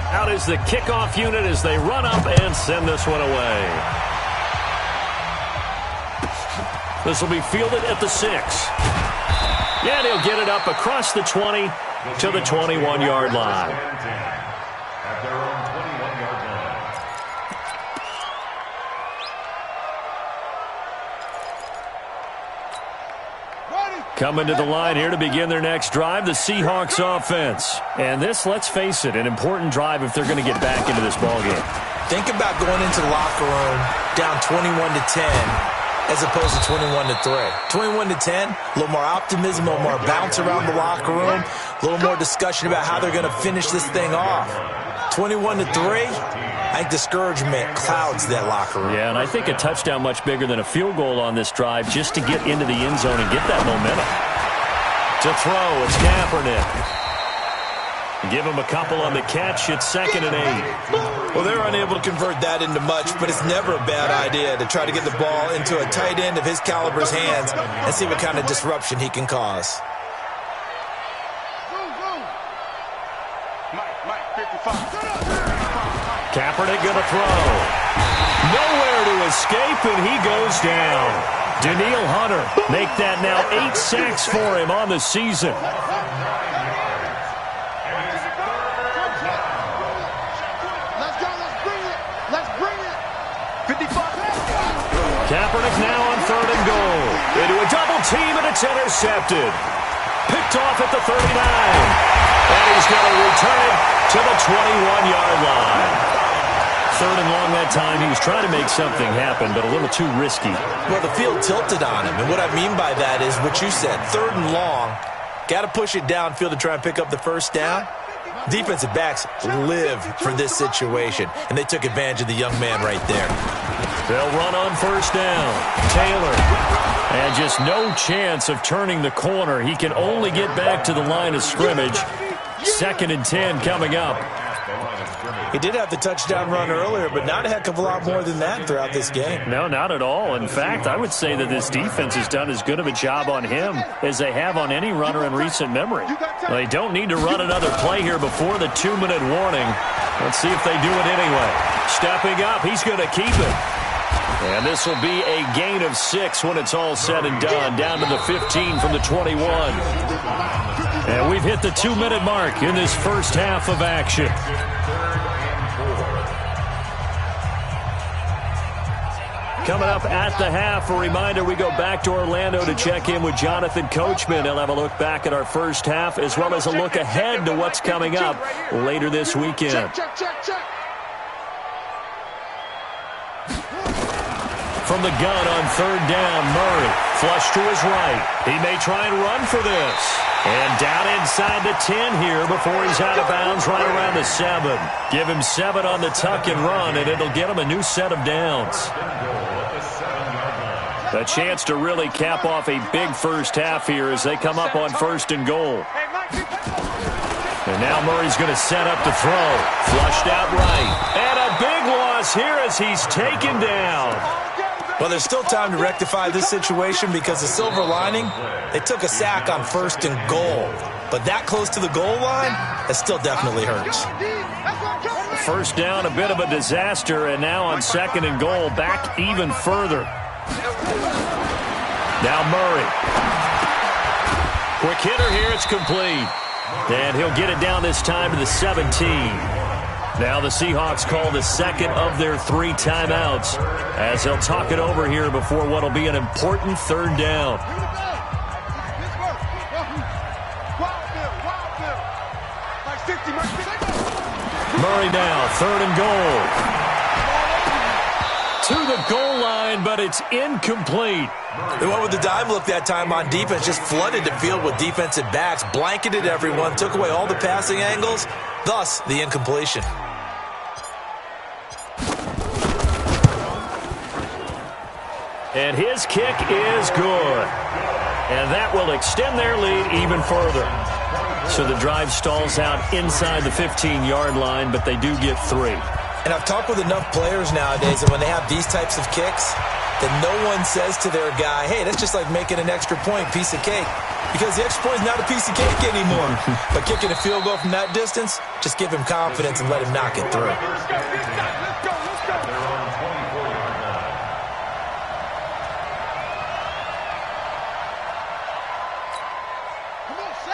Out is the kickoff unit as they run up and send this one away. This will be fielded at the 6. Yeah, he'll get it up across the 20 to the 21-yard line. At their own 21-yard line. Coming to the line here to begin their next drive, the Seahawks offense. And this, let's face it, an important drive if they're going to get back into this ballgame. Think about going into the locker room down 21-10 as opposed to 21-3. 21-10, a little more optimism, a little more bounce around the locker room, a little more discussion about how they're going to finish this thing off. 21-3, I think discouragement clouds that locker room. Yeah, and I think a touchdown much bigger than a field goal on this drive just to get into the end zone and get that momentum. To throw, it's Kaepernick. Give him a couple on the catch. It's 2nd and 8. Well, they're unable to convert that into much, but it's never a bad idea to try to get the ball into a tight end of his caliber's hands and see what kind of disruption he can cause. Kaepernick going to throw. Nowhere to escape, and he goes down. Danielle Hunter make that now 8 sacks for him on the season. Kaepernick now on 3rd and goal. Into a double team, and it's intercepted. Picked off at the 39. And he's going to return it to the 21-yard line. 3rd and long that time. He was trying to make something happen, but a little too risky. Well, the field tilted on him, and what I mean by that is what you said. 3rd and long, got to push it downfield to try and pick up the first down. Defensive backs live for this situation, and they took advantage of the young man right there. They'll run on 1st down. Taylor. And just no chance of turning the corner. He can only get back to the line of scrimmage. 2nd and 10 coming up. He did have the touchdown run earlier, but not a heck of a lot more than that throughout this game. No, not at all. In fact, I would say that this defense has done as good of a job on him as they have on any runner in recent memory. They don't need to run another play here before the 2-minute warning. Let's see if they do it anyway. Stepping up, he's going to keep it. And this will be a gain of 6 when it's all said and done, down to the 15 from the 21. And we've hit the 2-minute mark in this first half of action. Coming up at the half, a reminder, we go back to Orlando to check in with Jonathan Coachman. He'll have a look back at our first half as well as a look ahead to what's coming up later this weekend. From the gun on 3rd down, Murray. Flush to his right. He may try and run for this. And down inside the 10 here before he's out of bounds right around the 7. Give him 7 on the tuck and run, and it'll get him a new set of downs. A chance to really cap off a big first half here as they come up on 1st and goal. And now Murray's going to set up to throw. Flushed out right. And a big loss here as he's taken down. Well, there's still time to rectify this situation because the silver lining, they took a sack on 1st and goal. But that close to the goal line, that still definitely hurts. 1st down, a bit of a disaster, and now on 2nd and goal, back even further. Now Murray. Quick hitter here, it's complete. And he'll get it down this time to the 17. Now the Seahawks call the 2nd of their 3 timeouts as they'll talk it over here before what will be an important 3rd down. Murray now, 3rd and goal. To the goal line, but it's incomplete. They went with the dime look that time on defense, just flooded the field with defensive backs, blanketed everyone, took away all the passing angles, thus the incompletion. And his kick is good. And that will extend their lead even further. So the drive stalls out inside the 15-yard line, but they do get 3. And I've talked with enough players nowadays that when they have these types of kicks, that no one says to their guy, hey, that's just like making an extra point, piece of cake. Because the extra point is not a piece of cake anymore. But kicking a field goal from that distance, just give him confidence and let him knock it through.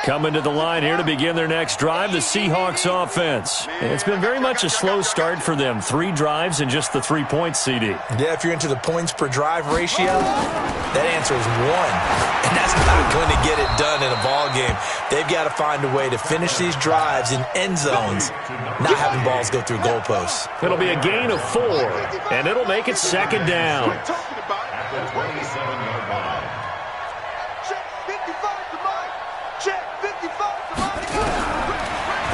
Coming to the line here to begin their next drive, the Seahawks offense. It's been very much a slow start for them. 3 drives and just the 3 points, CD. Yeah, if you're into the points per drive ratio, that answer is 1. And that's not going to get it done in a ball game. They've got to find a way to finish these drives in end zones, not having balls go through goalposts. It'll be a gain of 4, and it'll make it second down. At the 27-yard line.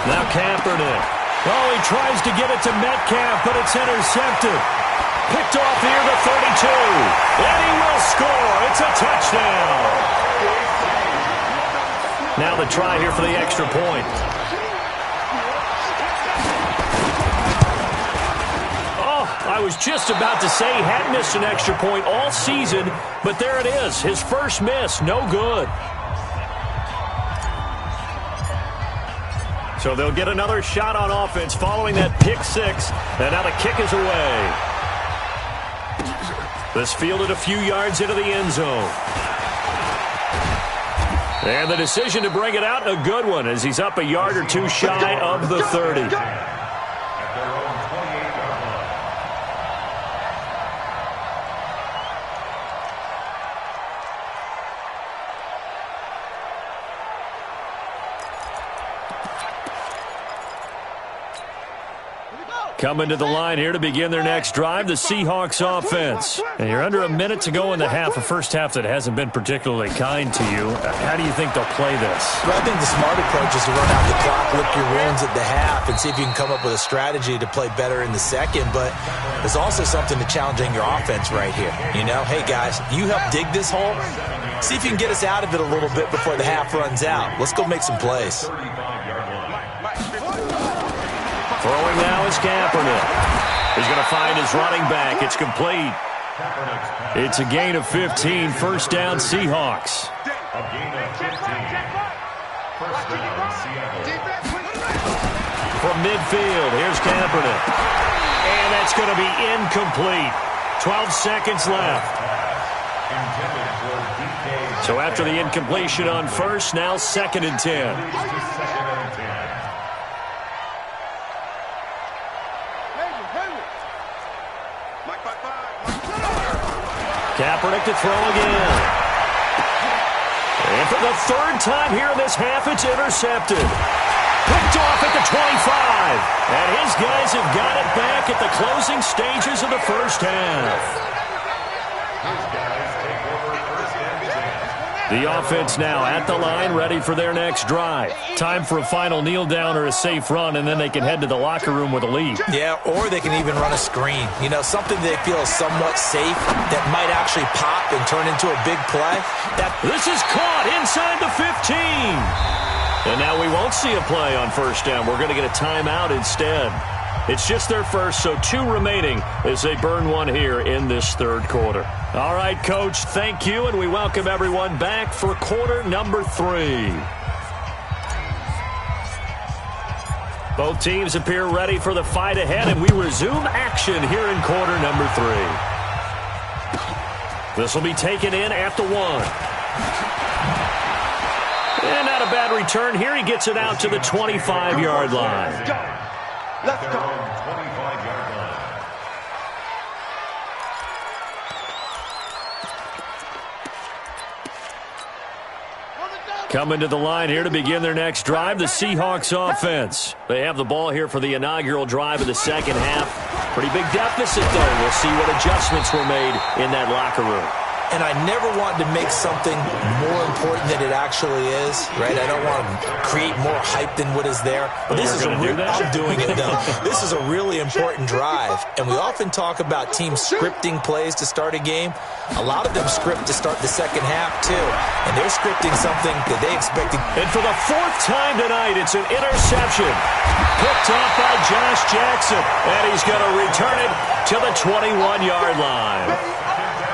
Now Kaepernick. Oh, he tries to get it to Metcalf, but it's intercepted. Picked off near the 32. And he will score. It's a touchdown. Now the try here for the extra point. Oh, I was just about to say he hadn't missed an extra point all season, but there it is. His first miss, no good. So they'll get another shot on offense following that pick 6. And now the kick is away. This fielded a few yards into the end zone. And the decision to bring it out, a good one, as he's up a yard or 2 shy of the 30. Coming to the line here to begin their next drive, the Seahawks offense. And you're under a minute to go in the half, a first half that hasn't been particularly kind to you. How do you think they'll play this? Well, I think the smart approach is to run out the clock, lick your wounds at the half, and see if you can come up with a strategy to play better in the second. But there's also something to challenging your offense right here. You know, hey, guys, you help dig this hole. See if you can get us out of it a little bit before the half runs out. Let's go make some plays. Throwing now is Kaepernick. He's going to find his running back. It's complete. It's a gain of 15. First down, Seahawks. A gain of 15. First down, Seattle. From midfield, here's Kaepernick. And that's going to be incomplete. 12 seconds left. So after the incompletion on first, now 2nd and 10. Kaepernick to throw again. And for the 3rd time here in this half, it's intercepted. Picked off at the 25. And his guys have got it back at the closing stages of the first half. The offense now at the line, ready for their next drive. Time for a final kneel down or a safe run, and then they can head to the locker room with a lead. Yeah, or they can even run a screen. You know, something they feel is somewhat safe that might actually pop and turn into a big play. This is caught inside the 15. And now we won't see a play on first down. We're going to get a timeout instead. It's just their first, so 2 remaining as they burn one here in this 3rd quarter. All right, Coach, thank you, and we welcome everyone back for quarter number 3. Both teams appear ready for the fight ahead, and we resume action here in quarter number 3. This will be taken in at the 1. And not a bad return here. He gets it out to the 25-yard line. Let's go. 25-yard line. Coming to the line here to begin their next drive, the Seahawks offense. They have the ball here for the inaugural drive of the second half. Pretty big deficit, though. We'll see what adjustments were made in that locker room. and I never want to make something more important than it actually is, right? I don't want to create more hype than what is there. But this is I'm doing it, though. This is a really important drive, and we often talk about teams scripting plays to start a game. A lot of them script to start the second half, too, and they're scripting something that they expected. And for the fourth time tonight, it's an interception. Picked off by Josh Jackson, and he's going to return it to the 21-yard line.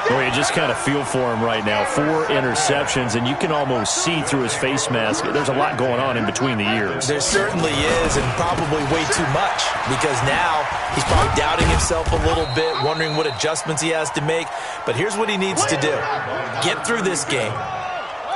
Well, you just kind of feel for him right now. 4 interceptions, and you can almost see through his face mask. There's a lot going on in between the ears. There certainly is, and probably way too much, because now he's probably doubting himself a little bit, wondering what adjustments he has to make. But here's what he needs to do. Get through this game.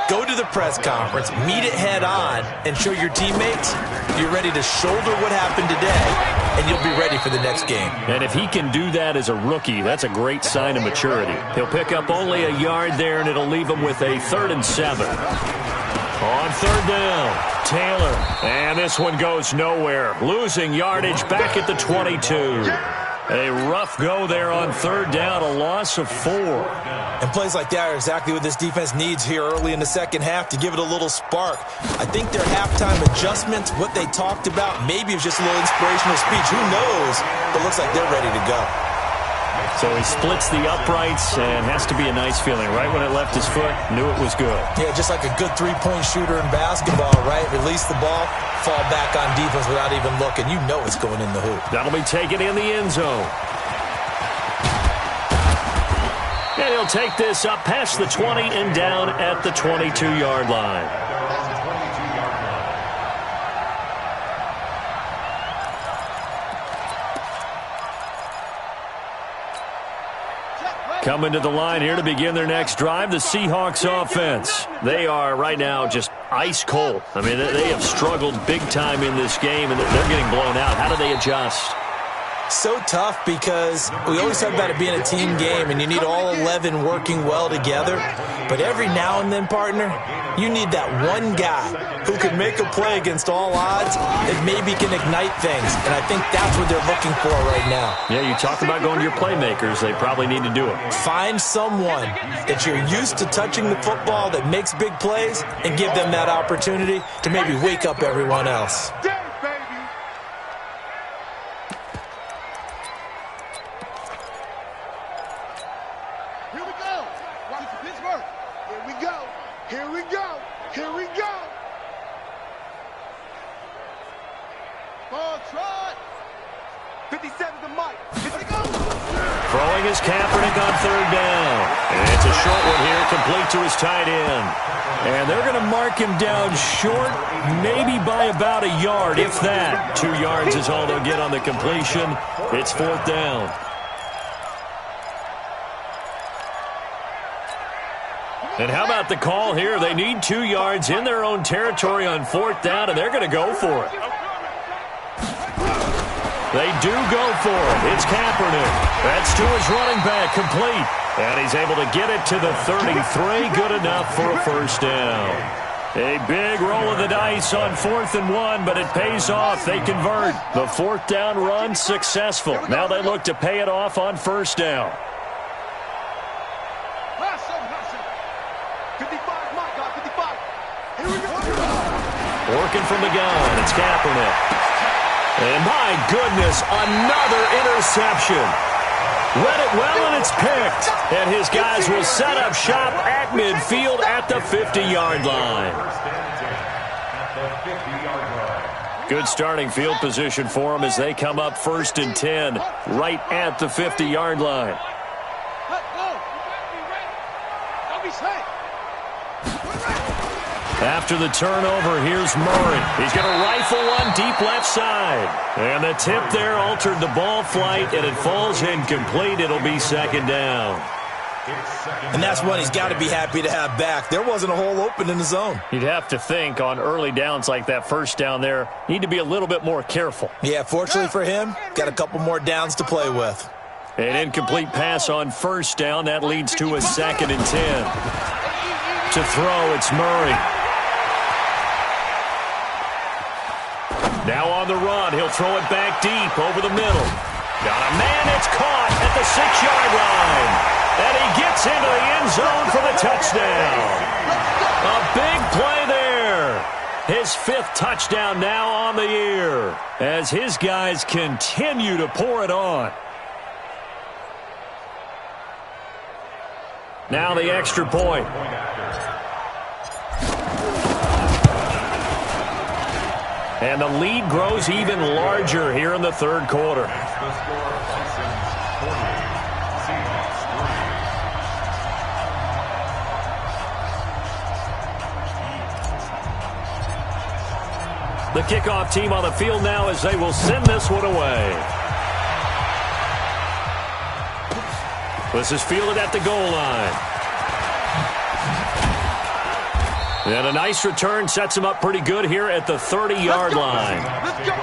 Go to the press conference, meet it head on, and show your teammates you're ready to shoulder what happened today, and you'll be ready for the next game. And if he can do that as a rookie, that's a great sign of maturity. He'll pick up only a yard there, and it'll leave him with a 3rd and 7. On 3rd down, Taylor. And this one goes nowhere. Losing yardage back at the 22. A rough go there on 3rd down, a loss of 4. And plays like that are exactly what this defense needs here early in the second half to give it a little spark. I think their halftime adjustments, what they talked about, maybe it was just a little inspirational speech. Who knows? But it looks like they're ready to go. So he splits the uprights, and has to be a nice feeling. Right when it left his foot, knew it was good. Yeah, just like a good three-point shooter in basketball, right? Release the ball, fall back on defense without even looking. You know it's going in the hoop. That'll be taken in the end zone. And he'll take this up past the 20 and down at the 22-yard line. Coming to the line here to begin their next drive, the Seahawks offense. They are right now just ice cold. I mean, they have struggled big time in this game, and they're getting blown out. How do they adjust? So tough, because we always talk about it being a team game, and you need all 11 working well together. But every now and then, partner, you need that one guy who can make a play against all odds that maybe can ignite things. And I think that's what they're looking for right now. Yeah, you talk about going to your playmakers. They probably need to do it. Find someone that you're used to touching the football that makes big plays and give them that opportunity to maybe wake up everyone else. Throwing is Kaepernick on 3rd down. And it's a short one here, complete to his tight end. And they're going to mark him down short, maybe by about a yard, if that. 2 yards is all they'll get on the completion. It's 4th down. And how about the call here? They need 2 yards in their own territory on 4th down, and they're going to go for it. They do go for it. It's Kaepernick. That's to his running back, complete. And he's able to get it to the 33. Good enough for a 1st down. A big roll of the dice on 4th and 1, but it pays off. They convert. The 4th down run successful. Now they look to pay it off on 1st down. 55. Here we go. Working from the gun. It's Kaepernick. And my goodness, another interception. Read it well, and it's picked. And his guys will set up shop at midfield at the 50-yard line. Good starting field position for them as they come up 1st and 10 right at the 50-yard line. After the turnover, here's Murray. He's going to rifle one deep left side. And the tip there altered the ball flight, and it falls incomplete. It'll be 2nd down. And that's one he's got to be happy to have back. There wasn't a hole open in the zone. You'd have to think on early downs like that 1st down there, need to be a little bit more careful. Yeah, fortunately for him, got a couple more downs to play with. An incomplete pass on 1st down. That leads to a 2nd and 10. To throw, it's Murray. Now on the run, he'll throw it back deep over the middle. Got a man, it's caught at the 6-yard line. And he gets into the end zone for the touchdown. A big play there. His 5th touchdown now on the year as his guys continue to pour it on. Now the extra point. And the lead grows even larger here in the third quarter. The kickoff team on the field now as they will send this one away. This is fielded at the goal line. And a nice return sets him up pretty good here at the 30-yard line. Let's go.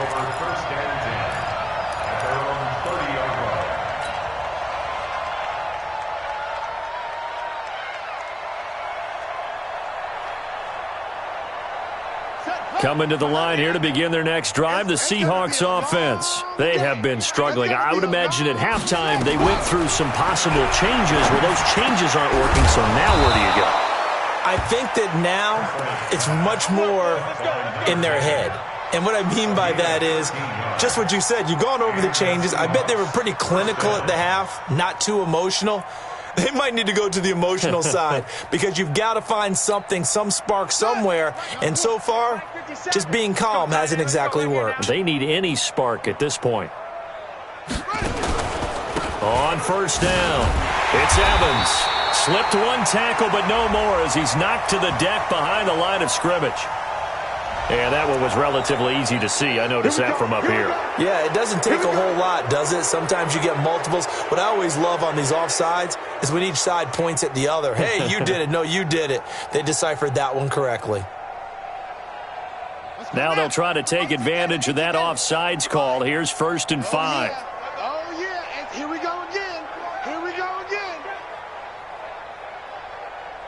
Coming to the line here to begin their next drive, the Seahawks offense. They have been struggling. I would imagine at halftime they went through some possible changes. Well, those changes aren't working, so now where do you go? I think that now it's much more in their head. And what I mean by that is just what you said. You've gone over the changes. I bet they were pretty clinical at the half, not too emotional. They might need to go to the emotional side because you've got to find something, some spark somewhere. And so far, just being calm hasn't exactly worked. They need any spark at this point. On first down, it's Evans. Slipped one tackle, but no more as he's knocked to the deck behind the line of scrimmage. And that one was relatively easy to see. I noticed that from up here. Yeah, it doesn't take a whole lot, does it? Sometimes you get multiples. What I always love on these offsides is when each side points at the other. Hey, you did it. No, you did it. They deciphered that one correctly. Now they'll try to take advantage of that offsides call. Here's 1st and 5. Oh, yeah. And here we go again. Here we go again.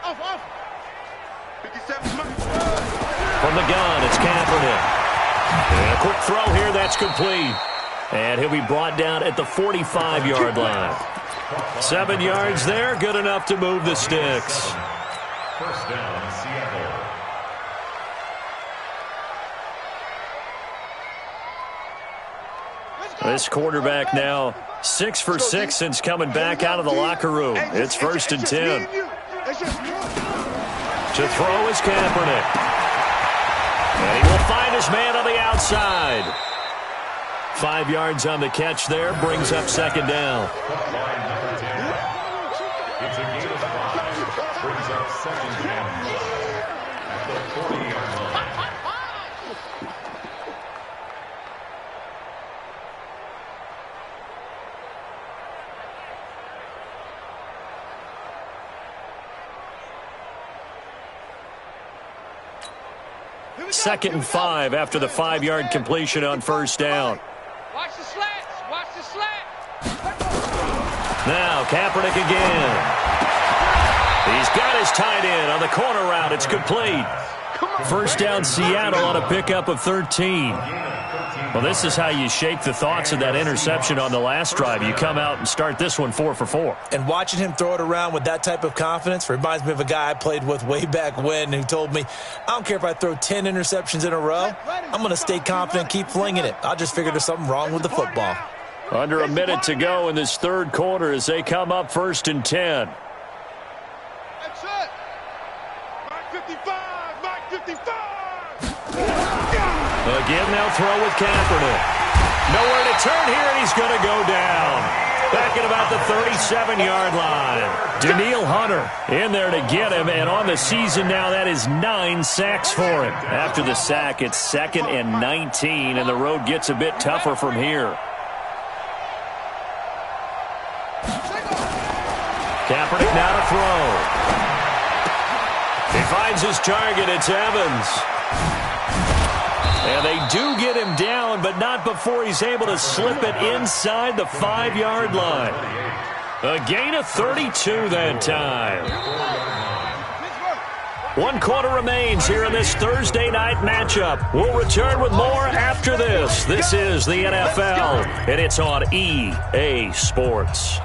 Off. 57. From the gun, it's Kaepernick. And a quick throw here, that's complete. And he'll be brought down at the 45-yard line. 7 yards there, good enough to move the sticks. First down, Seattle. This quarterback now 6 for 6 since coming back out of the locker room. It's 1st and 10. To throw is Kaepernick. And he will find his man on the outside. 5 yards on the catch there, brings up 2nd down. It's a gain of 5. Brings up 2nd down at the 40-yard line. Second and 5 after the 5-yard completion on first down. Watch the slats. Watch the slats. Now Kaepernick again. He's got his tight end on the corner route. It's complete. First down Seattle on a pickup of 13. Well, this is how you shake the thoughts of that interception on the last drive. You come out and start this one 4 for 4. And watching him throw it around with that type of confidence reminds me of a guy I played with way back when who told me, I don't care if I throw 10 interceptions in a row. I'm going to stay confident, keep flinging it. I just figured there's something wrong with the football. Under a minute to go in this third quarter as they come up 1st and 10. That's it. Mark 55. Mark 55. Again, they'll throw with Kaepernick. Nowhere to turn here, and he's going to go down. Back at about the 37-yard line. Danielle Hunter in there to get him, and on the season now, that is 9 sacks for him. After the sack, it's 2nd and 19, and the road gets a bit tougher from here. Kaepernick now to throw. He finds his target. It's Evans. And they do get him down, but not before he's able to slip it inside the 5-yard line. A gain of 32 that time. 1 quarter remains here in this Thursday night matchup. We'll return with more after this. This is the NFL, and it's on EA Sports.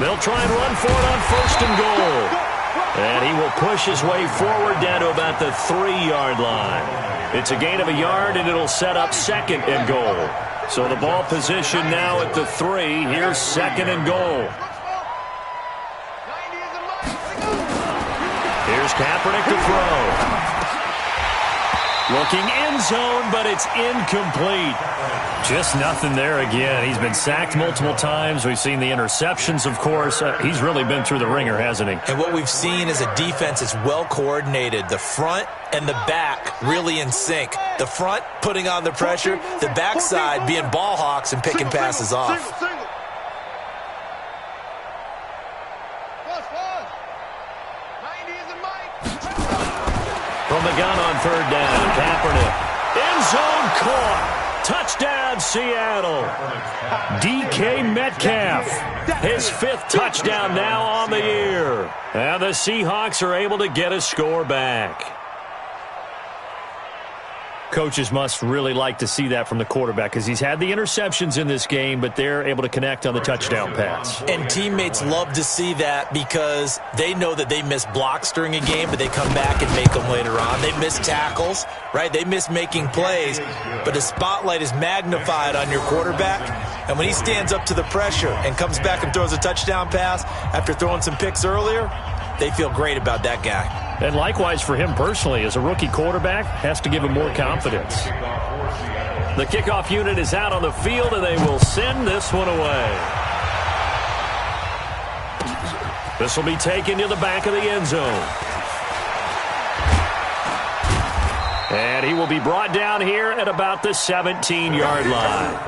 They'll try and run for it on 1st and goal. And he will push his way forward down to about the 3-yard line. It's a gain of a yard, and it'll set up 2nd and goal. So the ball position now at the 3. Here's 2nd and goal. Here's Kaepernick to throw. Looking end zone, but it's incomplete. Just nothing there again. He's been sacked multiple times. We've seen the interceptions, of course. He's really been through the ringer, hasn't he? And what we've seen is a defense that's well coordinated. The front and the back really in sync. The front putting on the pressure, the backside being ball hawks and picking passes off. From the gun on 3rd down, Kaepernick. End zone caught. Touchdown, Seattle. DK Metcalf. His 5th touchdown now on the year. And the Seahawks are able to get a score back. Coaches must really like to see that from the quarterback because he's had the interceptions in this game, but they're able to connect on the touchdown pass. And teammates love to see that because they know that they miss blocks during a game, but they come back and make them later on. They miss tackles, right? They miss making plays, but the spotlight is magnified on your quarterback. And when he stands up to the pressure and comes back and throws a touchdown pass after throwing some picks earlier, they feel great about that guy. And likewise for him personally, as a rookie quarterback, has to give him more confidence. The kickoff unit is out on the field, and they will send this one away. This will be taken to the back of the end zone. And he will be brought down here at about the 17-yard line.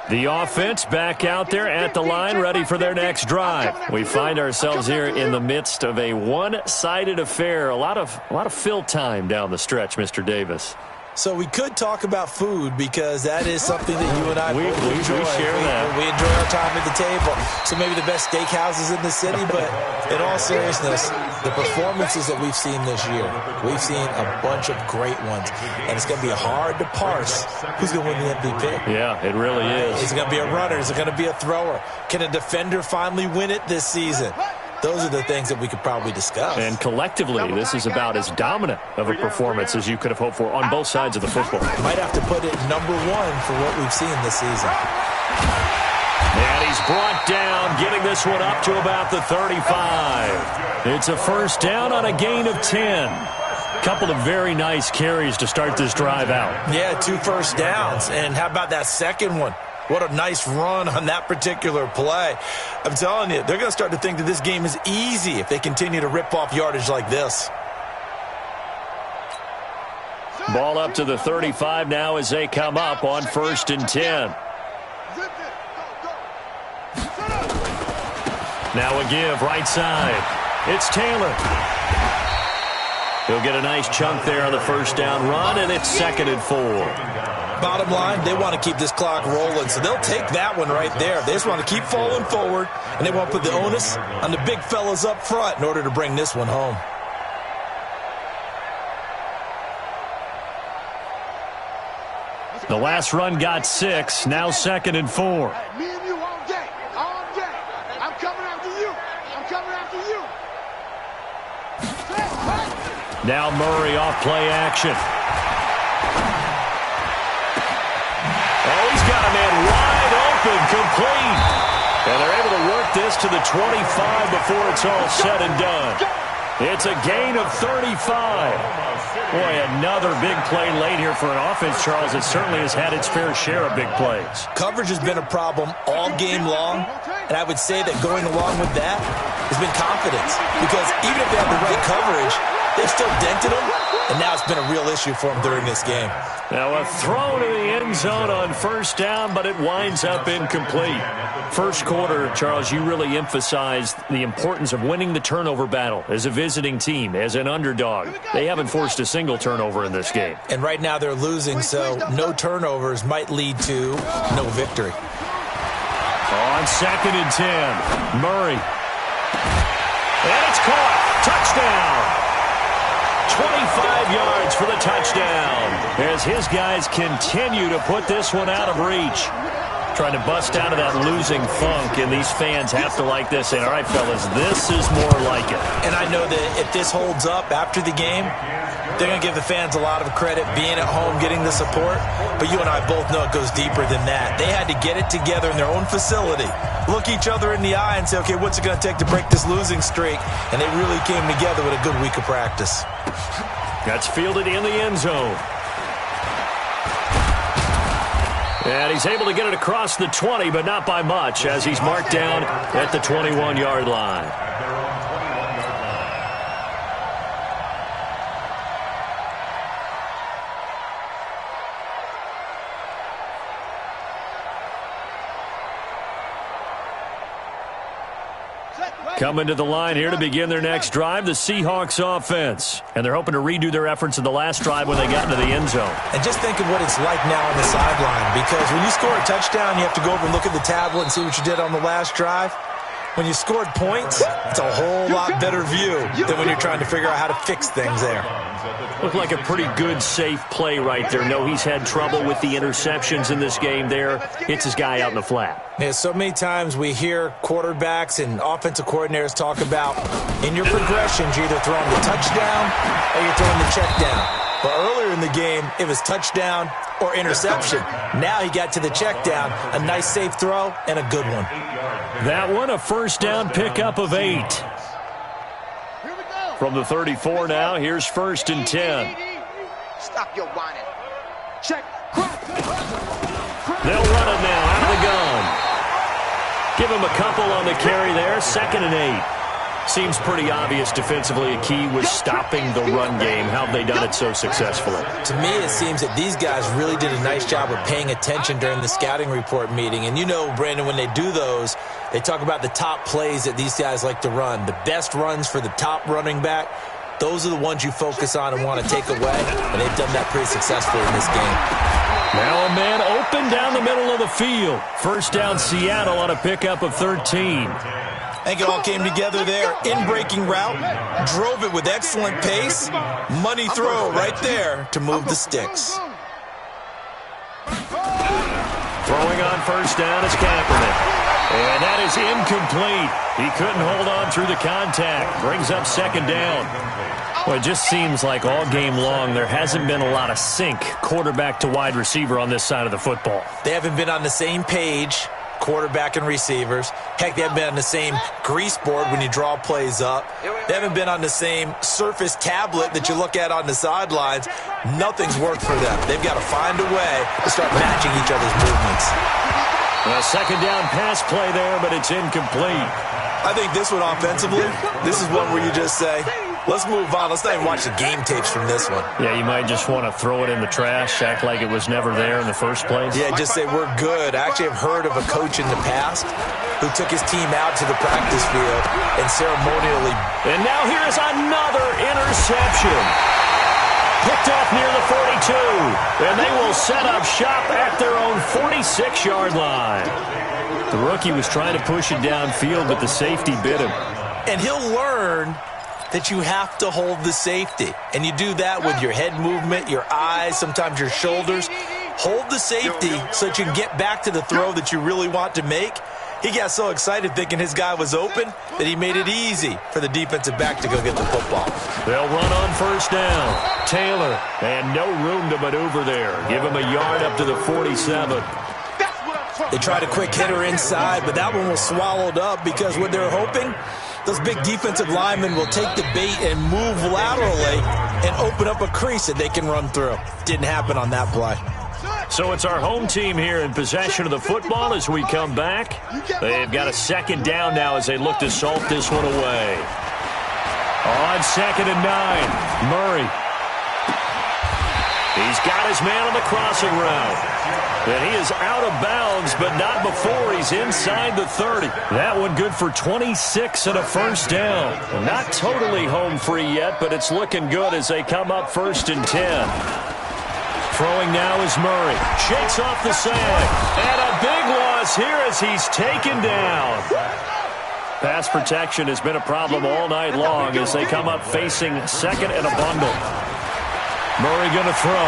The offense back out there at the line, ready for their next drive. We find ourselves here in the midst of a one-sided affair. A lot of fill time down the stretch, Mr. Davis. So we could talk about food because that is something that you and I we enjoy. We share that. We enjoy our time at the table. So maybe the best steakhouses in the city, but in all seriousness, the performances that we've seen this year, we've seen a bunch of great ones. And it's going to be hard to parse who's going to win the MVP. Yeah, it really is. Is it going to be a runner? Is it going to be a thrower? Can a defender finally win it this season? Those are the things that we could probably discuss. And collectively, this is about as dominant of a performance as you could have hoped for on both sides of the football. Might have to put it #1 for what we've seen this season. And he's brought down, getting this one up to about the 35. It's a first down on a gain of 10. Couple of very nice carries to start this drive out. Yeah, 2 first downs. And how about that second one? What a nice run on that particular play. I'm telling you, they're going to start to think that this game is easy if they continue to rip off yardage like this. Ball up to the 35 now as they come up on 1st and 10. Now a give right side. It's Taylor. He'll get a nice chunk there on the first down run, and it's 2nd and 4. Bottom line, they want to keep this clock rolling, so they'll take that one right there. They just want to keep falling forward, and they want to put the onus on the big fellas up front in order to bring this one home. The last run got 6, now 2nd and 4. Me and you all day, all day. I'm coming after you. I'm coming after you. Now Murray off play action. Oh, he's got a man wide open, complete. And they're able to work this to the 25 before it's all said and done. It's a gain of 35. Boy, another big play late here for an offense, Charles. It certainly has had its fair share of big plays. Coverage has been a problem all game long, And I would say that going along with that has been confidence. Because even if they have the right coverage, they've still dented them, and now it's been a real issue for them during this game. Now a throw to the end zone on first down, but it winds up incomplete. First quarter, Charles, you really emphasized the importance of winning the turnover battle as a visiting team, as an underdog. They haven't forced a single turnover in this game. And right now they're losing, so no turnovers might lead to no victory. On 2nd and 10, Murray. And it's caught. Touchdown. 25 yards for the touchdown as his guys continue to put this one out of reach. Trying to bust out of that losing funk, and these fans have to like this. And all right, fellas, this is more like it. And I know that if this holds up after the game, they're going to give the fans a lot of credit being at home, getting the support. But you and I both know it goes deeper than that. They had to get it together in their own facility, look each other in the eye and say, okay, what's it going to take to break this losing streak? And they really came together with a good week of practice. That's fielded in the end zone. And he's able to get it across the 20, but not by much, as he's marked down at the 21-yard line. Coming to the line here to begin their next drive, the Seahawks offense. And they're hoping to redo their efforts in the last drive when they got into the end zone. And just think of what it's like now on the sideline, because when you score a touchdown, you have to go over and look at the tablet and see what you did on the last drive. When you scored points, it's a whole lot better view than when you're trying to figure out how to fix things there. Looked like a pretty good, safe play right there. No, he's had trouble with the interceptions in this game there. Hits his guy out in the flat. Yeah, so many times we hear quarterbacks and offensive coordinators talk about in your progressions, you're either throwing the touchdown or you're throwing the check down. But earlier in the game, it was touchdown or interception. Now he got to the check down, a nice safe throw, and a good one. That one, a first down pickup of 8. From the 34 now, here's 1st and 10. Stop your whining. Check. They'll run it now out of the gun. Give him a couple on the carry there, 2nd and 8. Seems pretty obvious defensively a key was stopping the run game. How have they done it so successfully? To me, it seems that these guys really did a nice job of paying attention during the scouting report meeting. And you know, Brandon, when they do those, they talk about the top plays that these guys like to run. The best runs for the top running back, those are the ones you focus on and want to take away. And they've done that pretty successfully in this game. Now a man open down the middle of the field. First down Seattle on a pickup of 13. I think it all came together there. In-breaking route, drove it with excellent pace. Money throw right there to move the sticks. Throwing on first down is Kaepernick. And that is incomplete. He couldn't hold on through the contact. Brings up 2nd down. Well, it just seems like all game long there hasn't been a lot of sync quarterback to wide receiver on this side of the football. They haven't been on the same page, quarterback and receivers. Heck, they haven't been on the same grease board when you draw plays up. They haven't been on the same surface tablet that you look at on the sidelines. Nothing's worked for them. They've got to find a way to start matching each other's movements. A 2nd down pass play there, but it's incomplete. I think this one offensively, this is one where you just say, let's move on. Let's not even watch the game tapes from this one. Yeah, you might just want to throw it in the trash, act like it was never there in the first place. Yeah, just say we're good. I actually have heard of a coach in the past who took his team out to the practice field and ceremonially. And now here is another interception. Picked off near the 42. And they will set up shop at their own 46-yard line. The rookie was trying to push it downfield, but the safety bit him. And he'll learn that you have to hold the safety. And you do that with your head movement, your eyes, sometimes your shoulders. Hold the safety so that you can get back to the throw that you really want to make. He got so excited thinking his guy was open that he made it easy for the defensive back to go get the football. They'll run on first down. Taylor, and no room to maneuver there. Give him a yard up to the 47. They tried a quick hitter inside, but that one was swallowed up because what they're hoping, those big defensive linemen will take the bait and move laterally and open up a crease that they can run through. Didn't happen on that play. So it's our home team here in possession of the football as we come back. They've got a second down now as they look to salt this one away. On 2nd and 9, Murray. He's got his man on the crossing route. And he is out of bounds, but not before he's inside the 30. That one good for 26 and a first down. Not totally home free yet, but it's looking good as they come up 1st and 10. Throwing now is Murray. Shakes off the sand. And a big loss here as he's taken down. Pass protection has been a problem all night long as they come up facing 2nd and a bundle. Murray going to throw.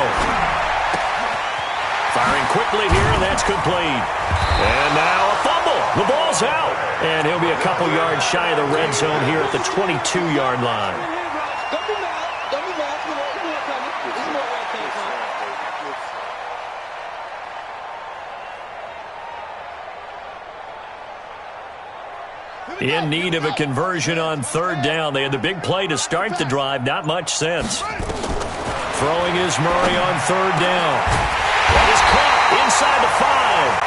Firing quickly here, and that's complete. And now a fumble. The ball's out. And he'll be a couple yards shy of the red zone here at the 22-yard line. In need of a conversion on 3rd down. They had the big play to start the drive. Not much sense. Throwing is Murray on 3rd down. That is caught inside the 5.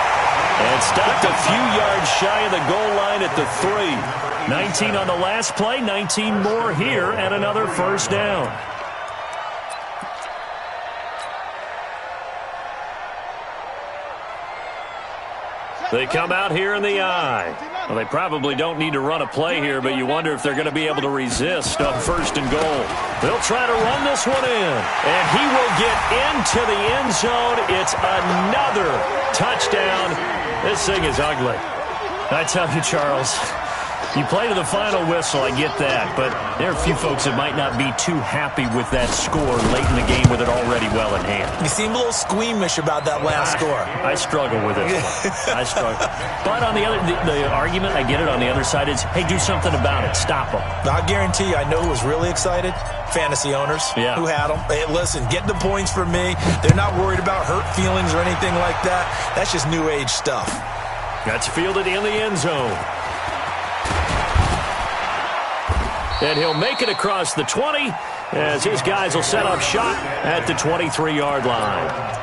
And stopped a few yards shy of the goal line at the 3. 19 on the last play, 19 more here, and another first down. They come out here in the I. Well, they probably don't need to run a play here, but you wonder if they're going to be able to resist on 1st and goal. They'll try to run this one in, and he will get into the end zone. It's another touchdown. This thing is ugly. I tell you, Charles, you play to the final whistle, I get that, but there are a few folks that might not be too happy with that score late in the game with it already well in hand. You seem a little squeamish about that last score. I struggle with it. I struggle. But on the other, the argument, I get it, on the other side is, hey, do something about it. Stop them. I guarantee you, I know who was really excited. Fantasy owners who had them. Hey, listen, get the points for me. They're not worried about hurt feelings or anything like that. That's just new age stuff. That's fielded in the end zone. And he'll make it across the 20 as his guys will set up shop at the 23-yard line.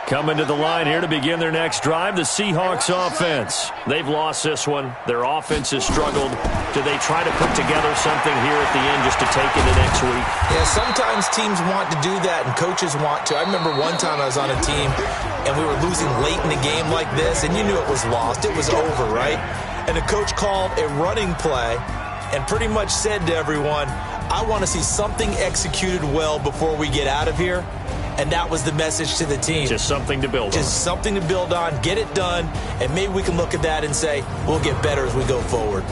Coming to the line here to begin their next drive, the Seahawks offense. They've lost this one. Their offense has struggled. Do they try to put together something here at the end just to take into next week? Yeah, sometimes teams want to do that and coaches want to. I remember one time I was on a team and we were losing late in the game like this, and you knew it was lost. It was over, right? And the coach called a running play and pretty much said to everyone, I want to see something executed well before we get out of here. And that was the message to the team. Just something to build on. Just something to build on, get it done, and maybe we can look at that and say, we'll get better as we go forward.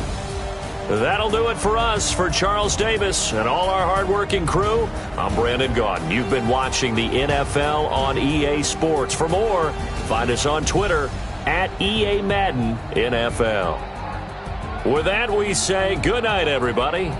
That'll do it for us. For Charles Davis and all our hardworking crew, I'm Brandon Gaudin. You've been watching the NFL on EA Sports. For more, find us on Twitter at EA Madden NFL. With that, we say good night, everybody.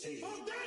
Hey.